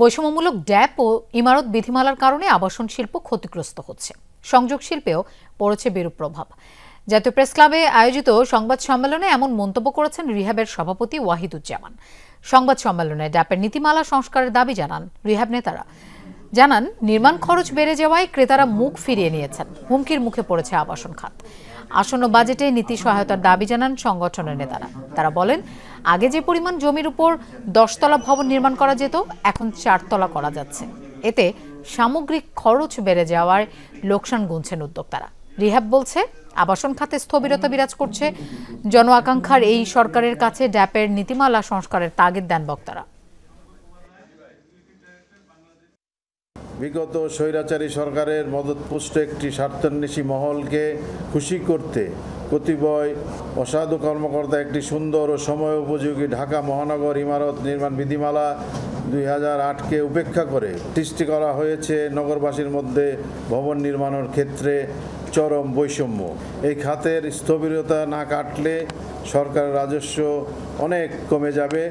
বৈষম্যমূলক ড্যাপ ও ইমারত বিধিমালার কারণে আবাসন শিল্প ক্ষতিগ্রস্ত হচ্ছে। সংযোগ শিল্পেও পড়েছে বিরূপ প্রভাব। জাতীয় প্রেস ক্লাবে আয়োজিত সংবাদ সম্মেলনে এমন মন্তব্য করেছেন রিহ্যাবের সভাপতি ওয়াহিদুজ্জামান। সংবাদ সম্মেলনে ড্যাপের নীতিমালা সংস্কারের দাবি জানান রিহ্যাব নেতারা। জানান, নির্মাণ খরচ বেড়ে যাওয়ায় ক্রেতারা মুখ ফিরিয়ে নিয়েছেন। হুমকির মুখে পড়েছে আবাসন খাত। আসন্ন বাজেটে নীতি সহায়তার দাবি জানান সংগঠনের নেতারা। তারা বলেন, আগে যে পরিমাণ জমির উপর 10 তলা ভবন নির্মাণ করা যেত, এখন 4 তলা করা যাচ্ছে। এতে সামগ্রিক খরচ বেড়ে যাওয়ার লোকসান গুনছেন উদ্যোক্তারা। রিহ্যাব বলছে, আবাসন খাতে স্থবিরতা বিরাজ করছে। জন আকাঙ্ক্ষার এই সরকারের কাছে ড্যাপের নীতিমালা সংস্কারের তাগিদ দেন বক্তারা। বিগত স্বৈরাচারী সরকারের মদতপুষ্ট একটি স্বার্থান্বেষী মহলকে খুশি করতে কতিপয় অসাধু কর্মকর্তা একটি সুন্দর ও সময় উপযোগী ঢাকা মহানগর ইমারত নির্মাণ বিধিমালা 2008-কে উপেক্ষা করে সৃষ্টি করা হয়েছে নগরবাসীর মধ্যে ভবন নির্মাণের ক্ষেত্রে চরম বৈষম্য। এই খাতের স্থবিরতা না কাটলে সরকারের রাজস্ব অনেক কমে যাবে।